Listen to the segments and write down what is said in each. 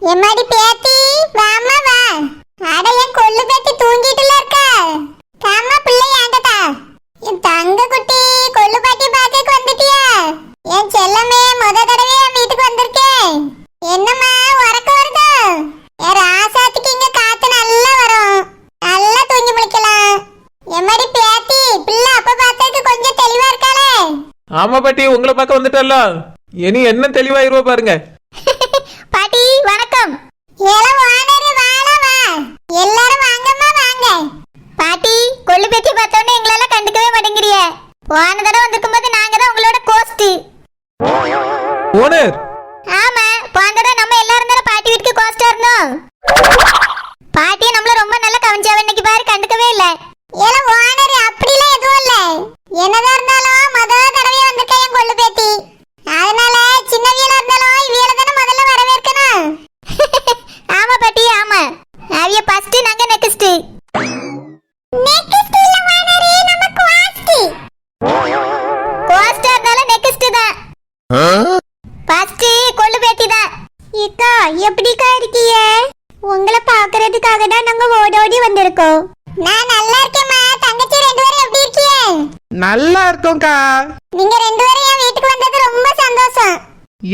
எம்மாடி பேத்தி வாமா வா. அட என் கொள்ளு பேத்தி தூங்கிட்டுல இருக்கா. காமா பிள்ளை ஆண்டதா. என் தங்க குட்டி கொள்ளு பாட்டி பாக்க வந்துட்டியா? என் செல்லமே முத தடவை என் வீட்டுக்கு வந்திருக்கேன். என்னம்மா உறக்க வருதா? என் ராசாத்துக்கு இங்க காத்து நல்லா வரும். நல்லா தூங்கி முழிக்கலாம். எம்மாடி பேத்தி பிள்ளை அப்ப பார்த்ததுக்கு கொஞ்சம் தெளிவா இருக்காளே. ஆமா பாட்டி, உங்களை பார்க்க வந்துட்டல்ல, இனி என்ன தெளிவாயிருவா பாருங்க. பாட்டி வணக்கம். எல்லாரும் வாங்கம்மா வாங்க. பாட்டி கொள்ளு பேத்தி பார்த்தோன்னே எங்களால கண்டுக்கவே மாட்டேங்கிறிய. போன தடவை வந்திருக்கும் போது நாங்க தான் உங்களோட கோஸ்ட். ஓனர். ஆமா, போன தடவை நம்ம எல்லாரும் தான பாட்டி வீட்டுக்கு கோஸ்டா இருந்தோம். பாட்டி நம்மள ரொம்ப நல்லா கவனிச்சாவ, இன்னைக்கு பாரு கண்டுக்கவே இல்ல. ஏல ஓனர் அப்படிலாம் எதுவும் இல்ல. என்னதான் இருந்தாலும் முதல் தடவை வந்திருக்கேன் என் கொள்ளு பேத்தி. அதனால சின்ன வீல இருந்தாலும் இவியல தான முதல்ல வரவேற்கணும். ஆமா பாட்டி ஆமா. அவிய ஃபர்ஸ்ட் நாங்க நெக்ஸ்ட். நெக்ஸ்ட் இல்ல வானரே, நம்ம கோஸ்ட். கோஸ்டா இருந்தாலும் நெக்ஸ்ட் தான். ஃபர்ஸ்ட் கொள்ளு பேத்தி தான். இக்கா எப்படிக்கா இருக்கீங்க? உங்களை பார்க்கிறதுக்காக தான் நாங்க ஓடோடி வந்திருக்கோம். நான் நல்லா இருக்கேம்மா. தங்கச்சி ரெண்டு பேரும் எப்படி இருக்கீங்க? நல்லா இருக்கோம்க்கா. நீங்க ரெண்டு பேரும் என் வீட்டுக்கு வந்தது ரொம்ப சந்தோஷம்.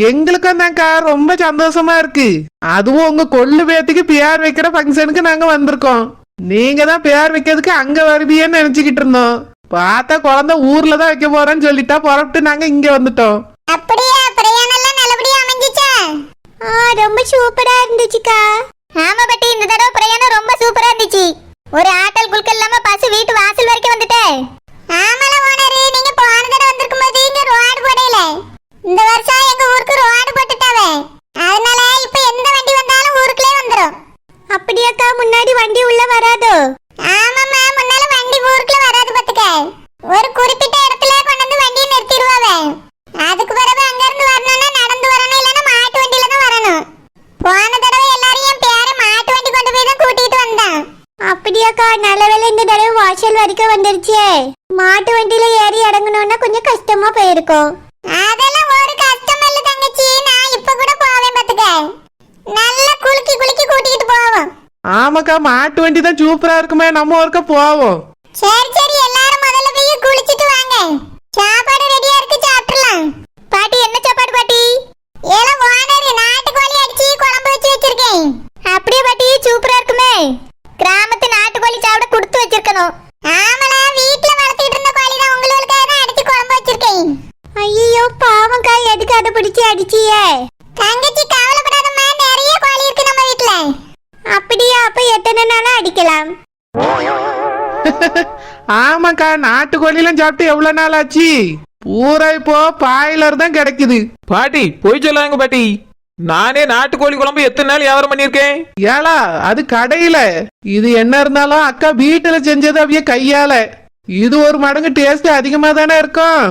எங்களுக்கும் தான்க்கா ரொம்ப சந்தோஷமா இருக்கு. அதுவும் உங்க கொள்ளு பேத்துக்கு பேர் வைக்கிற ஃபங்க்ஷனுக்கு நாங்க வந்திருக்கோம். நீங்க தான் பேர் வைக்கிறதுக்கு அங்க வருவீன்னு நினைச்சுக்கிட்டு இருந்தோம். பார்த்தா குழந்தை ஊர்ல தான் வைக்க போறேன்னு சொல்லிட்டா புறப்பட்டு நாங்க இங்க வந்துட்டோம். அப்படியே பிரயாணம் எல்லாம் நல்லபடியா அமைஞ்சிச்சா? ரொம்ப சூப்பரா இருந்துச்சுக்கா. ஆமா பாட்டி, இந்த தடவை பிரயாணம் ரொம்ப சூப்பரா இருந்துச்சு. ஒரு ஆட்டல் குல்கல் இல்லாம பஸ் வீட்டு வாசல் வரைக்கும் வந்துட்டேன். ஆமால ஓனரே, நீங்க போன தடவை வந்திருக்கும் போது இங்க ரோடு போடல. இந்த வருஷம் எங்க ஊருக்கு ரோடு போட்டுட்டாவே. அதனால இப்ப எந்த வண்டி வந்தாலும் ஊருக்குள்ளே வந்துரும். அப்படியாக்கா? முன்னாடி வண்டி உள்ள வராதோ? ஆமாம்மா, முன்னால வண்டி ஊருக்குள்ள வராது பாத்துக்க. ஒரு குறிப்பிட்ட இடத்துல கொண்டு வந்து வண்டியை நிறுத்திடுவாவே. அதுக்கு பிறகு அங்க இருந்து வரணும்னா நடந்து வரணும், இல்லனா மாட்டு வண்டியில தான் வரணும். போன தடவை எல்லாரும் என் பேரை மாட்டு வண்டி கொண்டு போய் தான் கூட்டிட்டு வந்தான். அப்படியாக்கா? நல்ல வேளை இந்த தடவை வாசல் வரைக்கும் வந்துருச்சே. மாட்டு வண்டியில ஏறி இறங்கணும்னா கொஞ்சம் கஷ்டமா போயிருக்கும். அதெல்லாம் ஒரு கஷ்டம் இல்ல தங்கச்சி, நான் இப்ப கூட போவேன் பாத்துக்க. நல்லா குலுக்கி குலுக்கி கூட்டிட்டு போவோம். ஆமாக்கா, மாட்டு வண்டி தான் சூப்பரா இருக்குமே, நம்ம ஒருக்க போவோம். சரி சரி, எல்லாரும் முதல்ல போய் குளிச்சிட்டு வாங்க. சாப்பாடு ரெடியா இருக்கு, சாப்பிடலாம். பாட்டி என்ன சாப்பாடு பாட்டி? ஏல ஓனர், நாட்டுக்கோழி அடிச்சு குழம்பு வச்சு வச்சிருக்கேன். அப்படியே பாட்டி, சூப்பரா இருக்குமே. கிராமத்து நாட்டுக்கோழி சாப்பிட கொடுத்து வச்சிருக்கணும். ஆமால, வீட்ல வளர்த்திட்டு இருந்த கோழி தான், உங்களுக்காக தான் அடிச்சு குழம்பு வச்சிருக்கேன். ஐயோ பாவம்க்கா, எதுக்கு அதை பிடிச்சி அடிச்சியே? தங்கச்சி கவலைப்படாதம்மா, நிறைய கோழி இருக்கு நம்ம வீட்ல. அப்படியா? அப்ப எத்தனை நாளா அடிக்கலாம்? ஆமாக்கா, நாட்டுக்கோழிலாம் சாப்பிட்டு எவ்வளவு நாள் ஆச்சு? பூரா இப்போ பாய்லர் தான் கிடைக்குது. பாட்டி போய் சொல்லாங்க பாட்டி, நானே நாட்டுக்கோழி குழம்பு எத்தனை நாள் வியாபாரம் பண்ணிருக்கேன். ஏலா, அது கடையில. இது என்ன இருந்தாலும் அக்கா வீட்டுல செஞ்சது அவிய கையால. இது ஒரு மடங்கு டேஸ்ட் அதிகமா தானே இருக்கும்.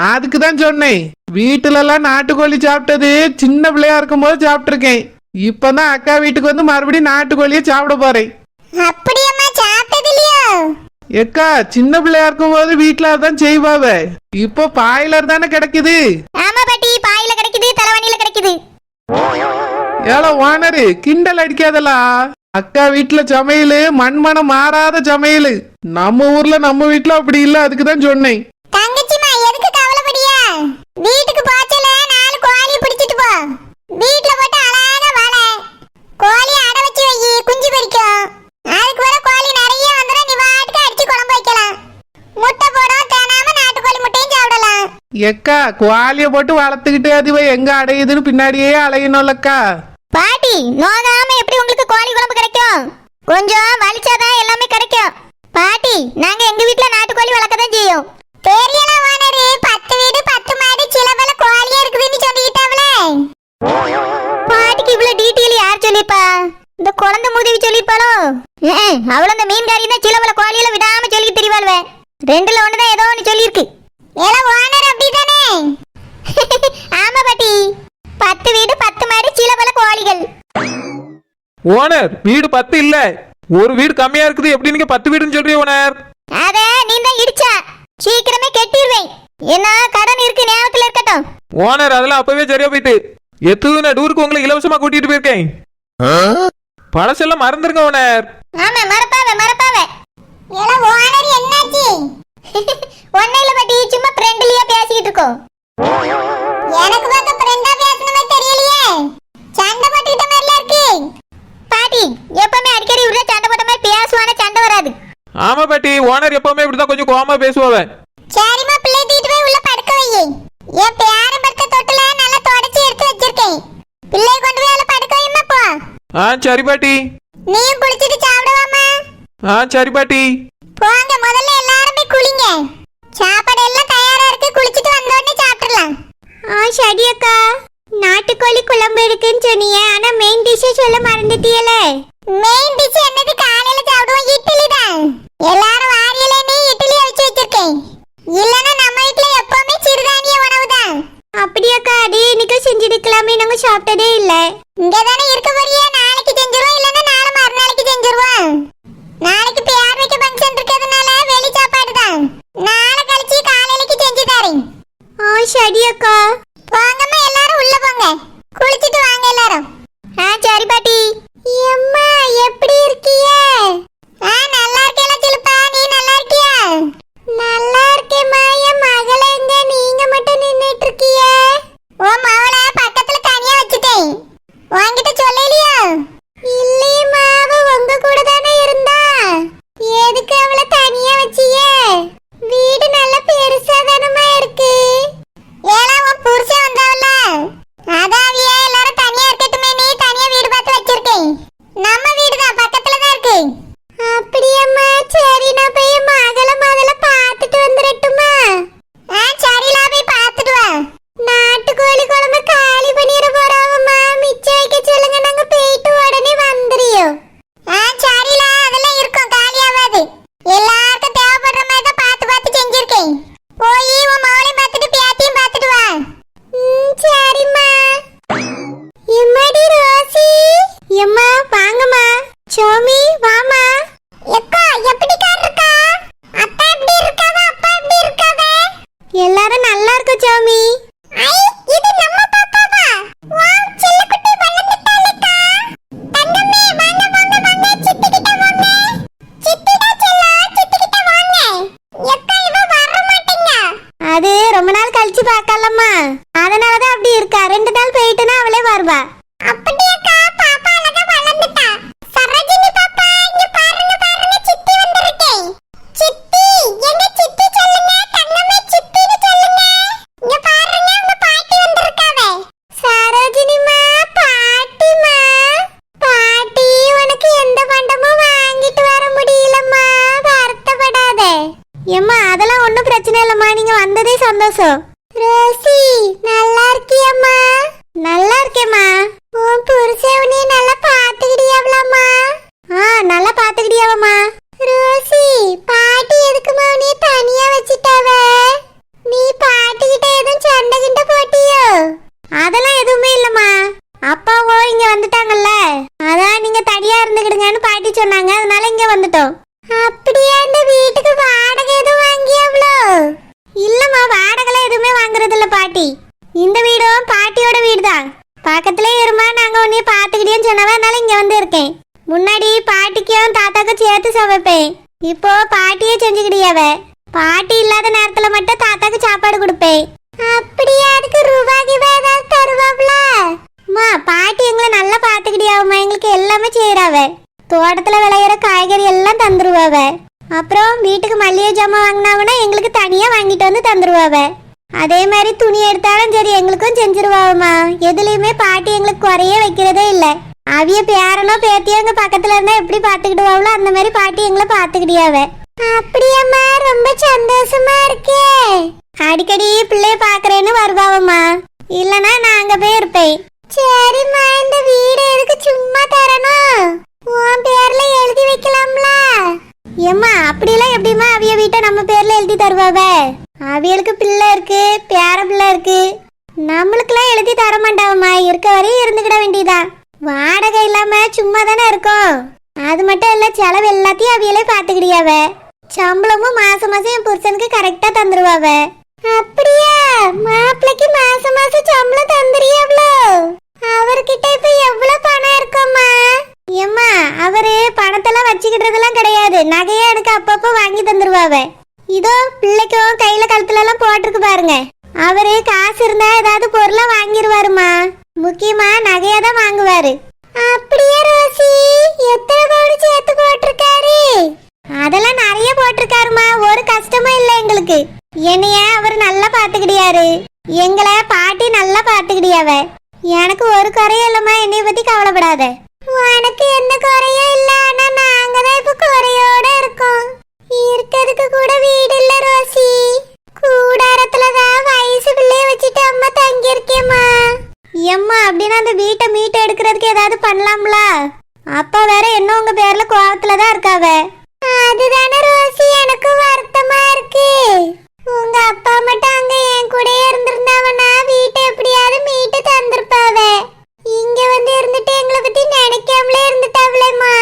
அதுக்கு தான் சொன்னேன். வீட்டுல எல்லாம் நாட்டுக்கோழி சாப்பிட்டது சின்ன பிள்ளையா இருக்கும் போது சாப்பிட்டு இருக்கேன். இப்பதான் அக்கா வீட்டுக்கு வந்து மறுபடியும் நாட்டுக்கோழியை சாப்பிட போறேன். அப்படியம்மா சாப்பிட்டது இல்லையா? எக்கா, சின்ன பிள்ளையா இருக்கும் போது வீட்டுல அதான் செய்வாவ. இப்போ பாய்லர் தானே கிடைக்குது. ஆமா பாட்டி, பாயில கிடைக்குது, தலைவணியில கிடைக்குது. ஏலா ஓனரு, கிண்டல் அடிக்காதலா. அக்கா வீட்டுல சமையலு மண்மனம் மாறாத சமையலு. நம்ம ஊர்ல நம்ம வீட்டுல அப்படி இல்ல, அதுக்குதான் சொன்னேன். தங்கச்சிமா எதுக்கு கவலைப்படியா? வீட்டுக்கு போச்சல 4 கோழி பிடிச்சிட்டு போ. வீட்ல போட்டு அழகா வாழ. கோழி அடை வச்சு வை, குஞ்சு பொரிக்கும். அதுக்கு வர கோழி நிறைய வந்துரும், நீ வாட்டுக்கு அடிச்சு குழம்பு வைக்கலாம். முட்டை போடும், தேனாம நாட்டுக்கோழி முட்டையும் சாப்பிடலாம். எக்கா, குவாலிய போட்டு வளர்த்துக்கிட்டே அதுவே எங்க அடையுதுன்னு பின்னாடியே அலையணும்லக்கா. பாட்டி, நோகாம எப்படி உங்களுக்கு கோழி குழம்பு கிடைக்கும்? கொஞ்சம் வலிச்சாதான் எல்லாமே கிடைக்கும். பாட்டி, நாங்க எங்க வீட்ல நாட்டுக்கோழி வளர்க்கதான் செய்யும். தெரியல ஓனரு, 10 வீடு 10 மாடு சிலபல கோழியே இருக்குதுன்னு சொல்லிட்டாவளே. பாட்டிக்கு இவ்வளவு டீட்டெயில் யார் சொல்லிப்பா? இந்த குழந்தை மூதேவி சொல்லிருப்பாளோ? அவள அந்த மீன்காரி தான் சிலபல கோழியில விடாம சொல்லி தெரியவாள்வே. 2ல 1 தான் ஏதோ ஒன்னு சொல்லியிருக்கு. ஏல ஓனர் அப்படிதானே? ஆமா பாட்டி, 10 வீடு 10 மாடு சிலபல கோழிகள். ஓனர், வீடு 10 இல்ல, ஒரு வீடு கம்மியா இருக்குது. எப்படி நீங்க 10 வீடுன்னு சொல்றீங்க ஓனர்? அத நீ தான் இடிச்சா, சீக்கிரமே கட்டிடுவேன். என்ன கடன் இருக்கு, ஞாபகத்துல இருக்கட்டும். ஓனர், அதெல்லாம் அப்பவே சரியா போயிட்டு. எத்தனை டூருக்கு உங்களை இலவசமா கூட்டிட்டு போயிருக்கேன். பழசெல்லாம் மறந்துருங்க ஓனர். ஆமா மறப்பாவே மறப்பாவே. ஏல ஓனர் என்னாச்சு? ஒண்ணையில பட்டி சும்மா ஃப்ரெண்ட்லியா பேசிட்டு இருக்கோம். எனக்கு பார்க்க ஃப்ரெண்டா பேசணும் மாதிரி தெரியலையே. சண்டை போட்டுக்கிட்ட மாதிரில இருக்கு. பாட்டி எப்பவுமே அடிக்கடி உள்ள சண்டை போட்ட மாதிரி பேசுவானே, சண்டை வராது. ஆமா பாட்டி, ஓனர் எப்பவுமே இப்படிதான் கொஞ்சம் கோவமா பேசுவாவ. சரிமா, பிள்ளை தூக்கிட்டு போய் உள்ள படுக்க வை. என் பேர படுத்த தொட்டில நல்லா தொடச்சி எடுத்து வச்சிருக்கேன். பிள்ளை கொண்டு போய் உள்ள படுக்க வைமா போ. சரி பாட்டி. நீயும் குளிச்சிட்டு சாப்பிடுவாமா? சரி பாட்டி. போங்க, முதல்ல எல்லாரும் போய் குளிங்க. சாப்பாடு எல்லாம் தயாரா இருக்கு, குளிச்சிட்டு வந்த உடனே சாப்பிடலாம். சரி அக்கா. நாட்டுக்கோழி குழம்பு இருக்குன்னு சொன்னீங்க, ஆனா மெயின் டிஷ் சொல்ல மறந்துட்டீங்களே. மெயின் டிஷ் என்னது? காலையில சாப்பிடுவோம், இட்லி தான். எல்லாரும் வாரியல நீ இட்லி அவிச்சு வச்சிருக்கேன். இல்லனா நம்ம வீட்ல எப்பவுமே சிறுதானிய உணவு தான். அப்படியாக்கா? அது இன்னைக்கு செஞ்சிருக்கலாமே, நாங்க சாப்பிட்டதே இல்ல. இங்க தானே இருக்க போறியே, நாளைக்கு செஞ்சிருவோம், இல்லனா நாளை மறுநாளைக்கு செஞ்சிருவோம். நாளைக்கு பேரவைக்கு ஃபங்க்ஷன் இருக்கிறதுனால வெளி சாப்பாடு தான். நாளை கழிச்சு காலையிலக்கு செஞ்சு தரேன். சரி அக்கா. போங்கம்மா, எல்லாரும் உள்ள போங்க, குளிச்சிட்டு வாங்க எல்லாரும். சரி பாட்டி. அம்மா எப்படி இருக்கீங்க? நல்லா இருக்கேல சிலுப்பா, நீ நல்லா இருக்கியா? நல்லா இருக்கேம்மா. என் மகள எங்க? நீங்க மட்டும் நின்னுட்டு இருக்கீங்க. ஓ மவளை பக்கத்துல தனியா வச்சுட்டேன், உன்கிட்ட சொல்லலையா? இல்லையம்மா, அவ உங்க கூட தானே இருந்தா. எதுக்கு அவளை தனியா வச்சீங்க? வீடு நல்ல பெருசா தானமா இருக்கு. ஏலா உன் புருஷன் வந்தாவல, அதாவியா எல்லாரும் தனியா இருக்கட்டுமே, நீ தனியா வீடு பார்த்து வச்சிருக்கேன். நம்ம வீடு தான் பக்கத்துல தான் இருக்கு. அப்படியம்மா, சரி நான் போய் மகள முதல்ல பார்த்துட்டு வந்துடட்டுமா? சரிலா, போய் பார்த்துட்டு வா. நாட்டுக்கோழி குழம்பு காலி பண்ணிட போறாவம்மா, மிச்சம் வைக்க சொல்லுங்க, நாங்க போயிட்டு உடனே வந்துறியோம். சரிலா, அதெல்லாம் இருக்கும், காலி ஆகாது. எல்லாருக்கும் தேவைப்படுற மாதிரி தான் பார்த்து பார்த்து செஞ்சிருக்கேன். போய் உன் மகளையும் பார்த்துட்டு பேத்தியும் பார்த்துட்டு வா. சரிம்மா. எம்மாடி ரோசி. எம்மா வாங்கம்மா. சோமி வாமா. எக்கா எப்படிக்கா இருக்கா? அத்தா எப்படி இருக்காவ, அப்பா எப்படி இருக்காவ? எல்லாரும் நல்லா இருக்கும் சோமி. ஐ, இது நம்ம பாப்பாவா? வாவ், செல்லக்குட்டி வளர்ந்துட்டாளேக்கா. தங்கமே வாங்க வாங்க வாங்க, சித்தி கிட்ட வாங்க. சித்திடா செல்லா, சித்தி கிட்ட வாங்க. எக்கா இவ வர மாட்டேங்க. அது ரொம்ப நாள் கழிச்சு பார்க்கலாமா, அதனால தான் அப்படி இருக்கா. 2 நாள் போயிட்டுனா அவளே வருவா. அப்படியாக்கா? பாப்பா அழகா வளர்ந்துட்டா. சரோஜினி பாப்பா, இங்க பாருங்க பாருங்க, சித்தி வந்திருக்கேன். சித்தி, எங்க சித்தி சொல்லுங்க. தங்கமே சித்தின்னு சொல்லுங்க. இங்க பாருங்க, உங்க பாட்டி வந்திருக்காவே. சரோஜினிமா, பாட்டிமா. பாட்டி, உனக்கு எந்த பண்டமும் வாங்கிட்டு வர முடியலம்மா, வருத்தப்படாத. ஏம்மா, அதெல்லாம் ஒண்ணும் பிரச்சனை இல்லம்மா, நீங்க வந்ததே சந்தோஷம். ரோசி, நல்லா இருக்கியம்மா? நல்லா இருக்கேம்மா. உன் புருஷன் உன்னை நல்லா பாத்துக்கிட்டியாவலாம்மா? நல்லா பாத்துக்கிட்டியாவம்மா. ரோசி, பாட்டி எதுக்குமா உன்னை தனியா வச்சிட்டாவ? நீ பாட்டி கிட்ட எதுவும் சண்டை கிட்ட போட்டியோ? அதெல்லாம் எதுவுமே இல்லம்மா, அப்பாவோ இங்க வந்துட்டாங்கல்ல, அதான் நீங்க தனியா இருந்துக்கிடுங்கன்னு பாட்டி சொன்னாங்க, அதனால இங்க வந்துட்டோம். அப்படியே அந்த வீட்டுக்கு வாடகை எதுவும் வாங்கியாவளோ? இல்லம்மா, வாடகைலாம் எதுவுமே வாங்குறது இல்ல பாட்டி. இந்த வீடும் பாட்டியோட வீடு தான், பக்கத்துல இருமா. நாங்க உன்னைய பாத்துக்கிட்டேன்னு சொன்னவ, அதனால இங்க வந்து இருக்கேன். முன்னாடி பாட்டிக்கும் தாத்தாக்கும் சேர்த்து சமைப்பேன், இப்போ பாட்டியே செஞ்சுக்கிட்டியாவ. பாட்டி இல்லாத நேரத்துல மட்டும் தாத்தாக்கு சாப்பாடு கொடுப்பேன். அப்படியே அதுக்கு ரூபாய்க்கு ஏதாவது தருவாப்ல? அம்மா, பாட்டி எங்களை நல்லா பாத்துக்கிட்டியாவம்மா, எங்களுக்கு எல்லாமே செய்யறாவ. தோட்டத்துல விளையிற காய்கறி எல்லாம் தந்துருவாவ. அப்புறம் வீட்டுக்கு மல்லிகை ஜாமான் வாங்கினாவனா எங்களுக்கு தனியா வாங்கிட்டு வந்து தந்துருவாவ. அதே மாதிரி துணி எடுத்தாலும் சரி எங்களுக்கும் செஞ்சிருவாவம்மா. எதுலயுமே பாட்டி எங்களுக்கு குறைய வைக்கிறதே இல்ல. அவிய பேரனோ பேத்தியோ எங்க பக்கத்துல இருந்தா எப்படி பாத்துக்கிடுவாங்களோ அந்த மாதிரி பாட்டி எங்களை பாத்துக்கிட்டியாவ. அப்படியம்மா, ரொம்ப சந்தோஷமா இருக்கே. அடிக்கடி பிள்ளைய பாக்குறேன்னு வருவாவம்மா, இல்லனா நான் அங்க போய் இருப்பேன். சரிம்மா, இந்த வீடு எதுக்கு சும்மா தரணும்? உன் பேர்ல எழுதி வைக்கலாம்ல? ஏம்மா, அப்படிலாம் எப்படிமா அவிய வீட்டை நம்ம பேர்ல எழுதி தருவாவ? அவியலுக்கு பிள்ளை இருக்கு, பேர பிள்ளை இருக்கு, நம்மளுக்கெல்லாம் எழுதி தர மாட்டாவம்மா. இருக்க வரையும் இருந்துக்கிட வேண்டியதா. வாடகை இல்லாம சும்மா தானே இருக்கோம். அது மட்டும் இல்ல, செலவு எல்லாத்தையும் அவியலே பாத்துக்கிடியாவ. சம்பளமும் மாசம் மாசம் என் புருஷனுக்கு கரெக்டா தந்துருவாவ. அப்படியா? மாப்பிளைக்கு மாசம் மாசம் சம்பளம் தந்துறியாவளோ? அவர்கிட்ட இப்ப எவ்வளவு பணம் இருக்கும்மா? நகையா எனக்கு அப்பப்போ வாங்கி தந்துருவாவ. இதோ பிள்ளைக்கும் கையில கழுத்துல எல்லாம் போட்டிருக்கு பாருங்க. அவரு காசு இருந்தா ஏதாவது பொருளை வாங்கிடுவாருமா. முக்கியமா நகையா தான் வாங்குவாரு. அப்படியே ரோசி, எத்தனை பவுன் சேர்த்து போட்டிருக்காரு? அதெல்லாம் நிறைய போட்டிருக்காருமா. ஒரு கஷ்டமும் இல்லை எங்களுக்கு. என்னைய அவர் நல்லா பாத்துக்கிடியாரு, எங்களை பாட்டி நல்லா பாத்துக்கிடியாவ. எனக்கு ஒரு குறையும் இல்லம்மா, என்னைய பத்தி கவலைப்படாத. உனக்கு எந்த குறையும் இல்ல, ஆனா நாங்க தான் இப்ப குறையோட இருக்கோம். இருக்கிறதுக்கு கூட வீடு இல்ல ரோசி. கூடாரத்துலதான் வயசு பிள்ளைய வச்சுட்டு அம்மா தங்கி இருக்கேம்மா. எம்மா அப்படின்னா அந்த வீட்டை மீட்டு எடுக்கிறதுக்கு ஏதாவது பண்ணலாம்ல? அப்பா வேற என்ன உங்க பேர்ல கோவத்துலதான் இருக்காவ. அதுதானே ரோசி எனக்கு வருத்தமா இருக்கு. உங்க அப்பா மட்டும் அங்க என் கூடயே இருந்திருந்தாவனா வீட்டை எப்படியாவது மீட்டு தந்திருப்பாவ. இங்க வந்து இருந்துட்டு எங்களை பத்தி நினைக்காமலே இருந்துட்டாவளேம்மா.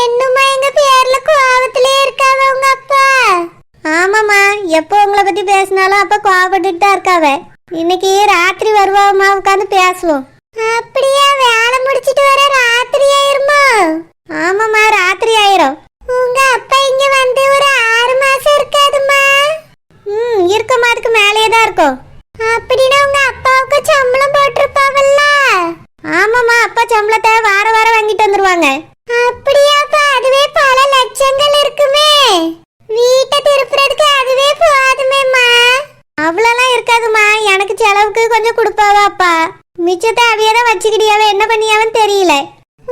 என்னமா எங்க பேர்ல கோவத்திலே இருக்காவ உங்க அப்பா? ஆமாம்மா, எப்போ உங்களை பத்தி பேசினாலும் அப்ப கோவப்பட்டுட்டு தான் இருக்காவ. இன்னைக்கு ராத்திரி வருவாமா, உட்காந்து பேசுவோம். அப்படியா? வேலை முடிச்சிட்டு வர ராத்திரி ஆயிருமா? ஆமாம்மா, ராத்திரி ஆயிரும். உங்க அப்பா இங்க வந்து ஒரு 6 மாசம் இருக்காதுமா? இருக்குமா, அதுக்கு மேலேயே தான் இருக்கும். அப்படின்னா உங்க அப்பாவுக்கு சம்பளம் போட்டிருப்பாவல்ல? ஆமாம்மா, அப்பா சம்பளத்தை வார வாரம் வாங்கிட்டு வந்துருவாங்க. அப்படியா? அதுவே பல லட்சங்கள் இருக்குமே. வீட்டை திருப்புறதுக்கு அதுவே போதுமேம்மா. அவ்வளோலாம் இருக்காதுமா, எனக்கு செலவுக்கு கொஞ்சம் கொடுப்பாவா அப்பா. மிச்சத்தை அவையதான் வச்சுக்கிடியாவ, என்ன பண்ணியாவன்னு தெரியல.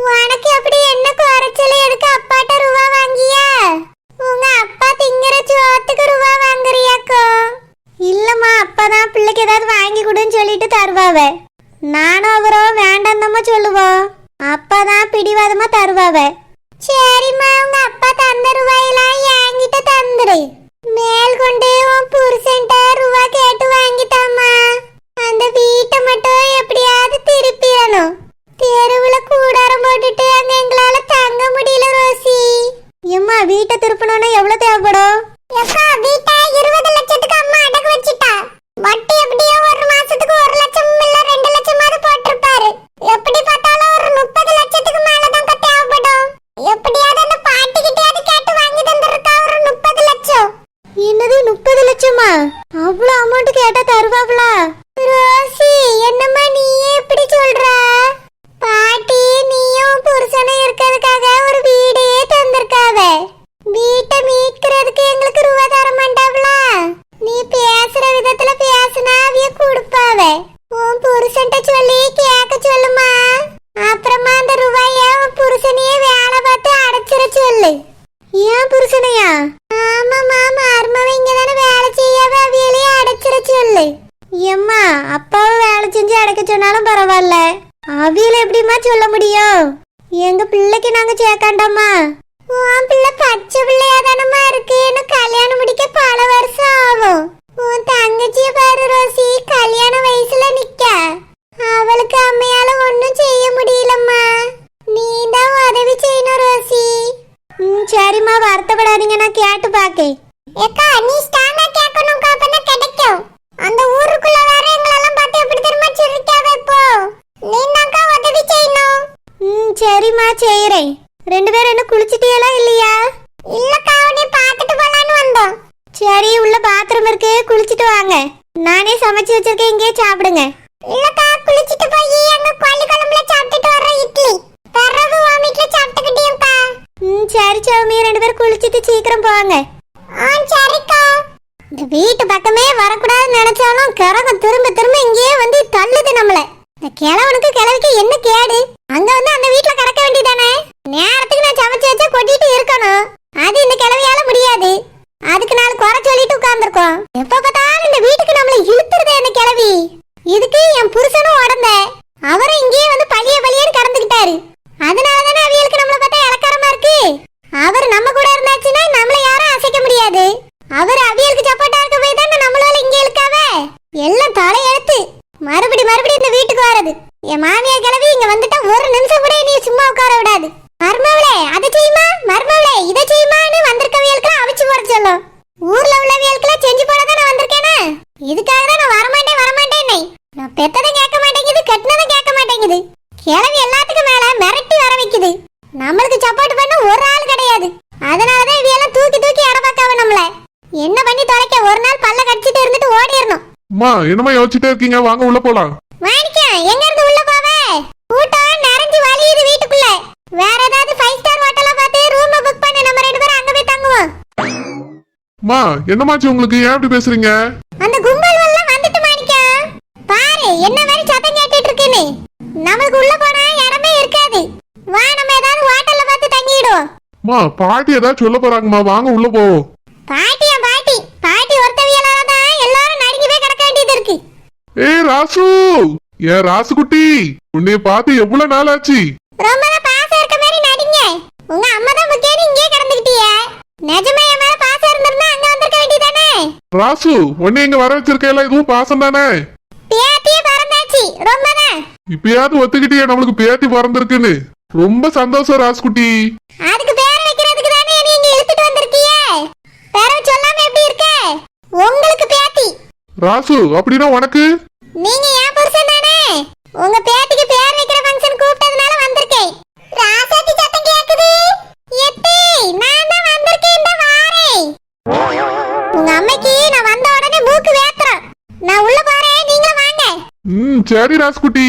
உனக்கு அப்படி என்ன குறைச்சல? எதுக்கு அப்பாட்ட ரூபா வாங்கியா? உங்க அப்பா திங்கிற சோத்துக்கு ரூபா வாங்குறியாக்கோ? இல்லம்மா, அப்பதான் பிள்ளைக்கு ஏதாவது வாங்கி கொடுன்னு சொல்லிட்டு தருவாவ. நானும் அவரும் வேண்டாம் சொல்லுவோம். அப்பதான் பிடிவாதமா தருவாவ. சரிம்மா, உங்க அப்பா தந்த ரூபாயெல்லாம் என்கிட்ட தந்துரு. மேல் கொண்டு உன் புருஷன்ட்ட ரூபா கேட்டு வாங்கிட்டாமா. அந்த வீட்டை மட்டும் எப்படியாவது திருப்பிடணும். தெருவுல கூடாரம் போட்டுட்டு அங்க எங்களால தங்க முடியல ரோசி. எம்மா, வீட்டை திருப்பணும்னா எவ்வளவு தேவைப்படும்? வீட்டை 20 லட்சத்துக்கு அம்மா அடகு வச்சுட்டா. வட்டி எப்படியோ ஒரு மாசத்துக்கு 1 லட்சம் இல்ல 2 லட்சமாவது போட்டிருப்பாரு. எப்படி பார்த்தாலும் ஒரு 30 லட்சத்துக்கு மேலதான் தேவைப்படும். எப்படியாவது அந்த பாட்டி கிட்டயாவது கேட்டு வாங்கி தந்துருக்கா ஒரு 30 லட்சம். என்னது 30 லட்சமா? அவ்வளவு அமௌண்ட் கேட்டா தருவாங்களா? ரோசி, என்னம்மா நீ எப்படி சொல்ற? பாட்டி நீயும் புருஷனும் இருக்கிறதுக்காக ஒரு வீடே தந்திருக்காவ. வீட்டை மீட்கிறதுக்கு எங்களுக்கு ரூபா தர மாட்டாவளா? நீ பேசுற விதத்துல பேசினா அவிய கொடுப்பாவ. உன் புருஷன்ட்ட சொல்லி கேட்க சொல்லுமா. அப்புறமா அந்த ரூபாய உன் புருஷனையே வேலை பார்த்து அடைச்சிட சொல்லு. ஏன் புருஷனையா? ஆமாமா, மருமவ இங்கதானே வேலை செய்யாவ, அவியலையே அடைச்சிட சொல்லு. எம்மா, அப்பாவை வேலை செஞ்சு அடைக்க சொன்னாலும் பரவாயில்ல, அவியல எப்படிமா சொல்ல முடியும்? எங்க பிள்ளைக்கு நாங்க சேர்க்காண்டாமா? உன் பிள்ளை பச்சை பிள்ளையா தானமா இருக்கு. இன்னும் கல்யாணம் முடிக்க பல வருஷம் ஆகும். உன் தங்கச்சிய பாரு ரோசி, கல்யாண வயசுல நிக்க. அவளுக்கு அம்மையால ஒன்னும் செய்ய முடியலம்மா. நீ தான் உதவி செய்யணும் ரோசி. சரிம்மா, வருத்தப்படாதீங்க, நான் கேட்டு பாக்கேன். ஏக்கா, நீ ஸ்டாண்டா கேட்கணும், அப்பதான் கிடைக்கும். அந்த ஊருக்குள்ள வர எங்களெல்லாம் பார்த்து எப்படி தெரியுமா சிரிக்காத? இப்போ நீ தான்க்கா உதவி செய்யணும். சரிம்மா, செய்யறேன். 2 பேரும் என்ன குளிச்சிட்டியலா இல்லையா? இல்லக்கா, உன்னை பார்த்துட்டு போலான்னு வந்தோம். சரி, உள்ள பாத்ரூம் இருக்கு, குளிச்சிட்டு வாங்க. நானே சமைச்சு வச்சிருக்கேன், இங்கே சாப்பிடுங்க. இல்லக்கா, குளிச்சிட்டு போய் அங்க கோழி குழம்புல சாப்பிட்டுட்டு வர இட்லி பிறகு உன் வீட்டுல சாப்பிட்டுக்கிட்டியம்க்கா. சரி சௌமி, 2 பேரும் குளிச்சிட்டு சீக்கிரம் போவாங்க. சரிக்கா. இந்த வீட்டு பக்கமே வரக்கூடாதுன்னு நினைச்சாலும் கரகம் திரும்ப திரும்ப இங்கேயே வந்து தள்ளுது நம்மள. இந்த கிழவனுக்கு கிழவிக்கு என்ன கேடு? அங்க வந்து அந்த வீட்டுல கிடக்க வேண்டியதானே? நேரத்துக்கு நான் சமைச்சு வச்சா கொட்டிட்டு இருக்கணும். அது இந்த கிழவியால முடியாது. அதுக்கு 4 குறை சொல்லிட்டு உட்கார்ந்துருக்கோம். எப்ப பார்த்தாலும் இந்த வீட்டுக்கு நம்மள இழுத்துருதே இந்த கிழவி. இதுக்கு என் புருஷனும் உடந்த அவரும் இங்கேயே வந்து பழியன்னு கடந்துகிட்டாரு. அதனாலதானே அவியலுக்கு நம்மள பார்த்தா இலக்காரமா இருக்கு. அவர் நம்ம கூட இருந்தாச்சுன்னா நம்மள யாரும் அசைக்க முடியாது. அவர் அவியலுக்கு சப்போர்ட்டா இருக்க போய் தானே நம்மளால இங்கே இருக்காவ. எல்லாம் தலையெழுத்து. மறுபடி இந்த வீட்டுக்கு வரது. என் மாமியார் கிழவி இங்க வந்துட்டா ஒரு நிமிஷம் கூட நீ சும்மா உட்கார விடாது. மருமவளே அதை செய்யுமா, மருமவளே இதை செய்யுமான்னு வந்திருக்கவியலுக்கு அவிச்சு போட சொல்லும். ஊர்ல உள்ளவியலுக்குலாம் செஞ்சு போடதான் நான் வந்திருக்கேனா? இதுக்காக தான் நான் வரமாட்டேன். நான் பெத்ததும் கேட்க மாட்டேங்குது, கட்டினதும் கேட்க மாட்டேங்குது. கிழவி எல்லாத்துக்கும் மேல மிரட்டி வர வைக்குது. நம்மளுக்கு சப்போர்ட் பண்ண ஒரு ஆள் கிடையாது. அத என்னமா யோசிச்சுட்டே இருக்கீங்க? வாங்க உள்ள போலாம். மாணிக்கம் எங்க இருந்து உள்ள போவே? கூட்டம் நிறைஞ்சு வலியுது வீட்டுக்குள்ள. வேற ஏதாவது 5 ஸ்டார் ஹோட்டலா பார்த்து ரூம் புக் பண்ணி நம்ம 2 பேரும் அங்க போய் தங்குவோம். மா என்னமாச்சு உங்களுக்கு? ஏன் இப்படி பேசுறீங்க? அந்த கும்பல் எல்லாம் வந்துட்டு மாணிக்கம். பாரு என்ன மாதிரி சத்தம் கேட்டுட்டு இருக்குன்னு. நமக்கு உள்ள போனா இடமே இருக்காது. வா நம்ம ஏதாவது ஹோட்டல்ல பார்த்து தங்கிடுவோம். மா பாட்டி ஏதாவது சொல்ல போறாங்கம்மா, வாங்க உள்ள போவோம். பாட்டியா பாட்டி? பாட்டி ஒருத்தவியலால தான் எல்லாரும் நடுங்கவே கிடக்க வேண்டியது இருக்கு. ஏய் ராசு, ஏன் ராசு குட்டி, உன்னைய பார்த்து எவ்வளவு நாள் ஆச்சு? ரொம்ப தான் பாசம் இருக்க மாதிரி நடிங்க. உங்க அம்மா தான் முக்கியம், இங்கே கிடந்துக்கிட்டியே. நிஜமா என் மேல பாசம் இருந்திருந்தா அங்க வந்திருக்க வேண்டியதானே? ராசு, உன்னை இங்க வர வச்சிருக்கல, இதுவும் பாசம் தானே? பேத்தியே பறந்தாச்சு. ரொம்ப தான். இப்பயாவது ஒத்துக்கிட்டியே நம்மளுக்கு பேத்தி பிறந்திருக்குன்னு. ரொம்ப சந்தோஷம் ராசுகுட்டி. அதுக்கு பேர் வைக்கிறதுக்கு தானே நீங்க இழுத்துட்டு வந்திருக்கீங்க. பேரை சொல்லாம எப்படி இருக்க? உங்களுக்கு பேத்தி. ராசு, அப்படின்னா உனக்கு? நீங்க ஏன் புருஷன் தானே? உங்க பேத்திக்கு பேர் வைக்கிற ஃபங்க்ஷன் கூப்பிட்டதனால வந்திருக்கேன். ராசாத்தி சத்தம் கேக்குது. எத்தே நான் தான் வந்திருக்கேன், இந்த வாரேன். உங்க அம்மைக்கு நான் வந்த உடனே மூக்கு வேத்துறோம். நான் உள்ள போறேன், நீங்க வாங்க. சரி ராசுகுட்டி.